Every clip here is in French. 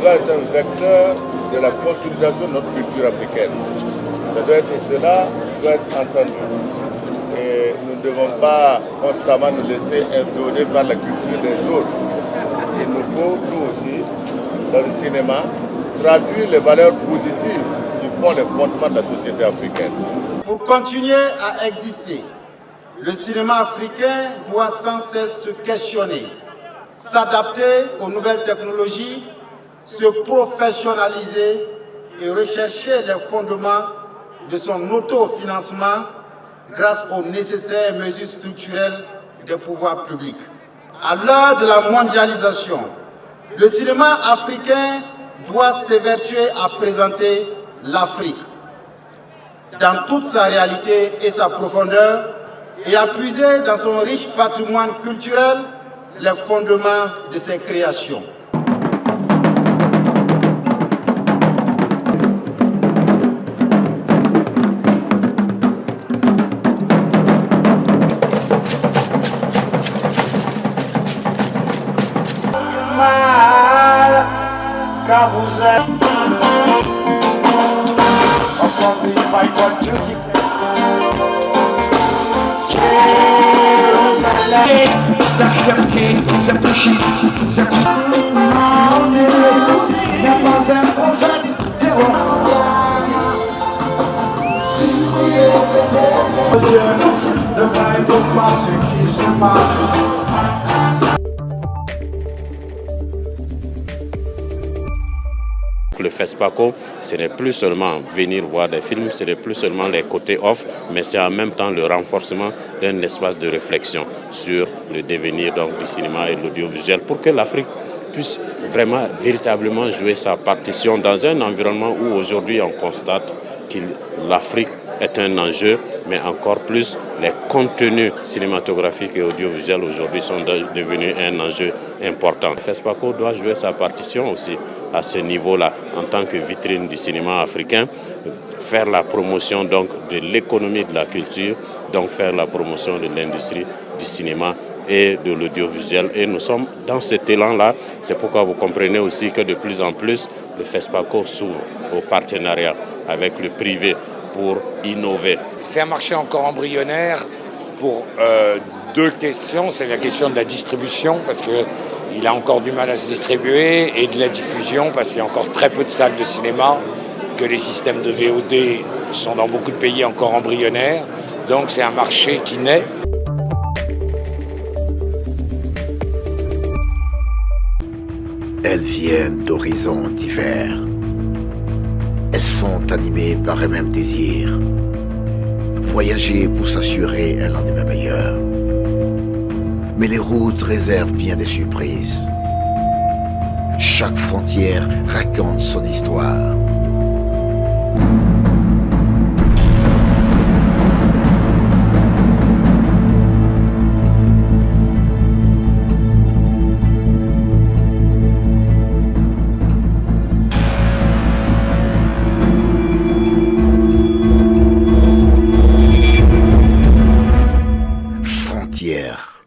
doit être un vecteur de la consolidation de notre culture africaine. Et cela doit être entendu. Et nous ne devons pas constamment nous laisser inféoder par la culture des autres. Il nous faut, nous aussi, dans le cinéma, traduire les valeurs positives qui font les fondements de la société africaine. Pour continuer à exister, le cinéma africain doit sans cesse se questionner, s'adapter aux nouvelles technologies, se professionnaliser et rechercher les fondements de son autofinancement grâce aux nécessaires mesures structurelles des pouvoirs publics. À l'heure de la mondialisation, le cinéma africain doit s'évertuer à présenter l'Afrique dans toute sa réalité et sa profondeur et à puiser dans son riche patrimoine culturel les fondements de ses créations. Car vous êtes enfant du Bible Duty. Jérusalem, d'accepter, c'est péché, c'est Mahomet n'est pas un prophète. Ne voyez pas ce qui se passe. Le FESPACO, ce n'est plus seulement venir voir des films, ce n'est plus seulement les côtés off, mais c'est en même temps le renforcement d'un espace de réflexion sur le devenir donc, du cinéma et de l'audiovisuel pour que l'Afrique puisse vraiment, véritablement jouer sa partition dans un environnement où aujourd'hui on constate que l'Afrique est un enjeu, mais encore plus les contenus cinématographiques et audiovisuels aujourd'hui sont devenus un enjeu important. FESPACO doit jouer sa partition aussi à ce niveau-là, en tant que vitrine du cinéma africain, faire la promotion donc de l'économie de la culture, donc faire la promotion de l'industrie du cinéma et de l'audiovisuel. Et nous sommes dans cet élan-là. C'est pourquoi vous comprenez aussi que de plus en plus, le FESPACO s'ouvre au partenariat avec le privé pour innover. C'est un marché encore embryonnaire pour deux questions. C'est la question de la distribution, parce qu'il a encore du mal à se distribuer, et de la diffusion, parce qu'il y a encore très peu de salles de cinéma, que les systèmes de VOD sont dans beaucoup de pays encore embryonnaires. Donc c'est un marché qui naît. Elles viennent d'horizons divers. Elles sont animées par un même désir. Voyager pour s'assurer un lendemain meilleur. Mais les routes réservent bien des surprises. Chaque frontière raconte son histoire.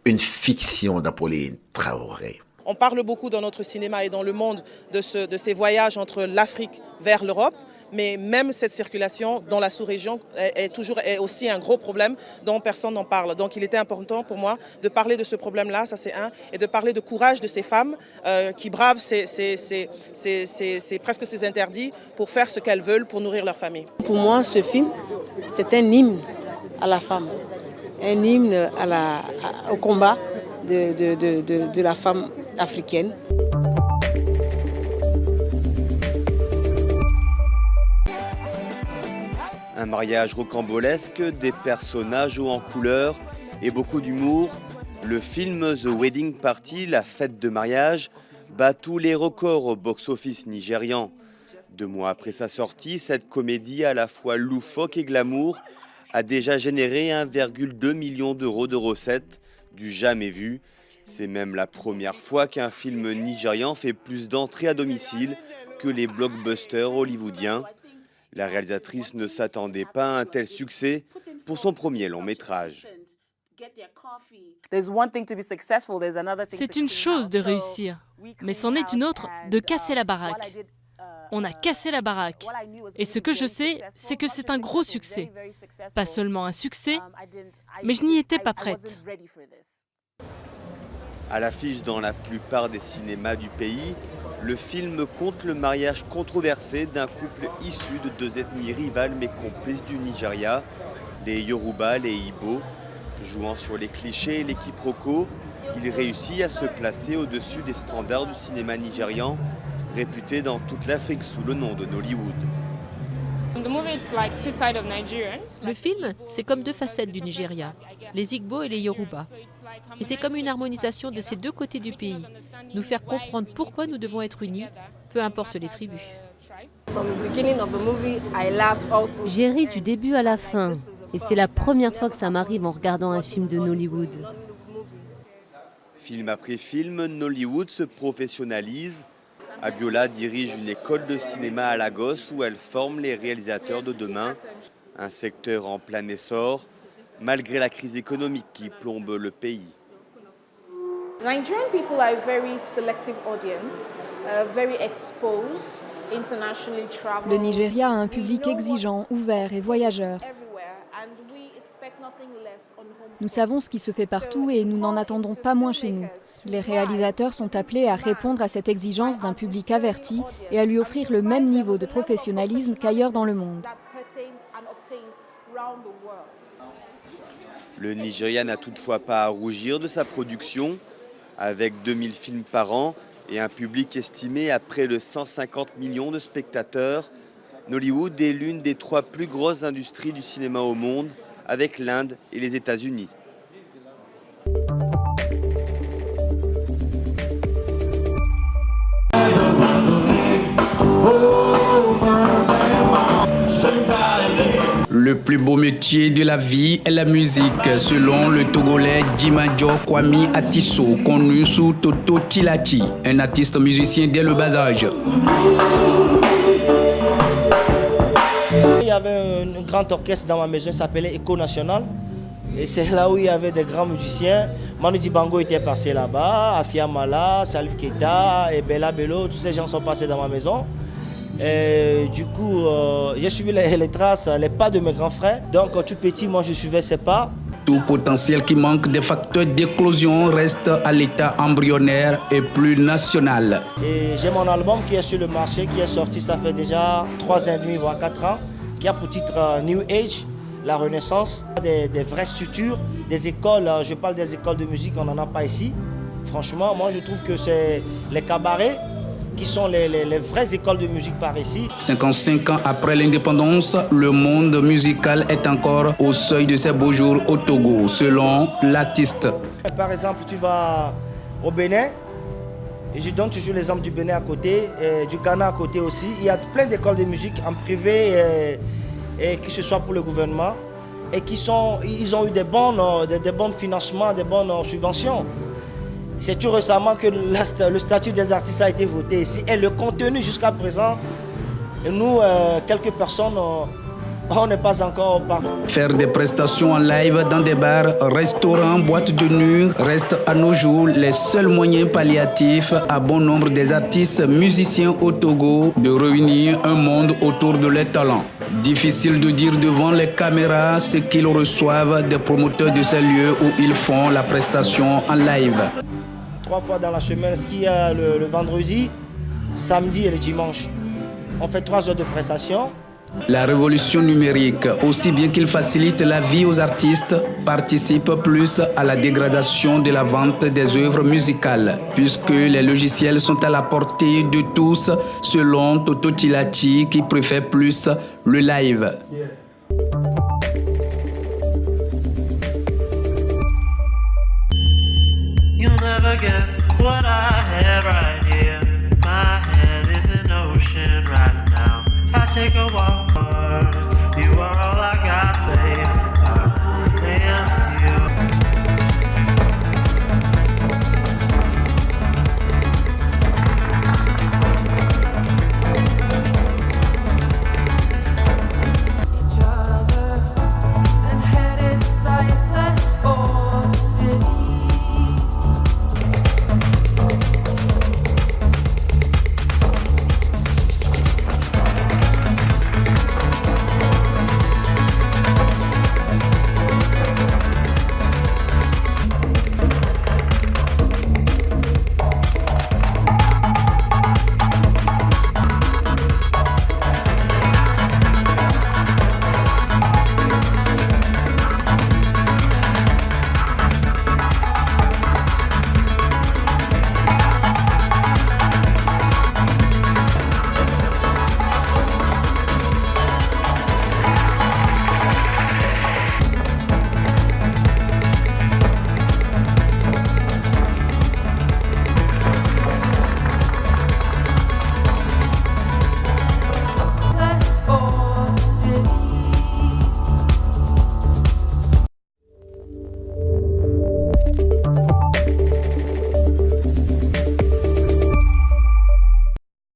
Une fiction d'Apolline Traoré. On parle beaucoup dans notre cinéma et dans le monde de ces voyages entre l'Afrique vers l'Europe, mais même cette circulation dans la sous-région est aussi un gros problème dont personne n'en parle. Donc il était important pour moi de parler de ce problème-là, ça c'est un, et de parler de courage de ces femmes qui bravent presque ces interdits pour faire ce qu'elles veulent pour nourrir leur famille. Pour moi, ce film, c'est un hymne à la femme. Un hymne au combat de la femme africaine. Un mariage rocambolesque, des personnages hauts en couleur et beaucoup d'humour. Le film The Wedding Party, la fête de mariage, bat tous les records au box-office nigérian. 2 mois après sa sortie, cette comédie à la fois loufoque et glamour a déjà généré 1,2 million d'euros de recettes, du jamais vu. C'est même la première fois qu'un film nigérian fait plus d'entrées à domicile que les blockbusters hollywoodiens. La réalisatrice ne s'attendait pas à un tel succès pour son premier long métrage. C'est une chose de réussir, mais c'en est une autre de casser la baraque. On a cassé la baraque. Et ce que je sais, c'est que c'est un gros succès. Pas seulement un succès, mais je n'y étais pas prête. À l'affiche dans la plupart des cinémas du pays, le film compte le mariage controversé d'un couple issu de deux ethnies rivales mais complices du Nigeria, les Yoruba, les Igbo. Jouant sur les clichés et les quiproquos, il réussit à se placer au-dessus des standards du cinéma nigérian, réputé dans toute l'Afrique sous le nom de Nollywood. Le film, c'est comme deux facettes du Nigeria, les Igbo et les Yoruba. Et c'est comme une harmonisation de ces deux côtés du pays, nous faire comprendre pourquoi nous devons être unis, peu importe les tribus. J'ai ri du début à la fin, et c'est la première fois que ça m'arrive en regardant un film de Nollywood. Film après film, Nollywood se professionnalise. Abiola dirige une école de cinéma à Lagos où elle forme les réalisateurs de demain, un secteur en plein essor, malgré la crise économique qui plombe le pays. Le Nigeria a un public exigeant, ouvert et voyageur. Nous savons ce qui se fait partout et nous n'en attendons pas moins chez nous. Les réalisateurs sont appelés à répondre à cette exigence d'un public averti et à lui offrir le même niveau de professionnalisme qu'ailleurs dans le monde. Le Nigeria n'a toutefois pas à rougir de sa production. Avec 2000 films par an et un public estimé à près de 150 millions de spectateurs, Nollywood est l'une des 3 plus grosses industries du cinéma au monde, avec l'Inde et les États-Unis. Le plus beau métier de la vie est la musique, selon le Togolais Dimadjo Kwame Atisso, connu sous Toto Tilati, un artiste musicien dès le bas âge. Il y avait un grand orchestre dans ma maison, il s'appelait Echo National. Et c'est là où il y avait des grands musiciens. Manu Dibango était passé là-bas, Afia Mala, Salif Keita et Bella Bello, tous ces gens sont passés dans ma maison. Et du coup, j'ai suivi les traces, les pas de mes grands frères. Donc tout petit, moi je suivais ces pas. Tout potentiel qui manque des facteurs d'éclosion reste à l'état embryonnaire et plus national. Et j'ai mon album qui est sur le marché, qui est sorti, ça fait déjà 3 ans et demi, voire 4 ans, qui a pour titre New Age, la Renaissance, des vraies structures, des écoles, je parle des écoles de musique, on n'en a pas ici. Franchement, moi je trouve que c'est les cabarets qui sont les vraies écoles de musique par ici. 55 ans après l'indépendance, le monde musical est encore au seuil de ses beaux jours au Togo, selon l'artiste. Par exemple, tu vas au Bénin, et je donne toujours l'exemple du Bénin à côté, et du Ghana à côté aussi. Il y a plein d'écoles de musique en privé, et que ce soit pour le gouvernement, et ils ont eu des bons financements, des bonnes subventions. C'est tout récemment que le statut des artistes a été voté ici. Et le contenu jusqu'à présent, nous, quelques personnes, on n'est pas encore partis. Faire des prestations en live dans des bars, restaurants, boîtes de nuit restent à nos jours les seuls moyens palliatifs à bon nombre des artistes musiciens au Togo de réunir un monde autour de leurs talents. Difficile de dire devant les caméras ce qu'ils reçoivent des promoteurs de ces lieux où ils font la prestation en live. 3 fois dans la semaine, ce qui est le vendredi, samedi et le dimanche. On fait 3 heures de prestation. La révolution numérique, aussi bien qu'il facilite la vie aux artistes, participe plus à la dégradation de la vente des œuvres musicales, puisque les logiciels sont à la portée de tous, selon Toto Tilati, qui préfère plus le live. You'll never guess what I have right here. My hand is an ocean right now. I take a walk, you are all I got, babe.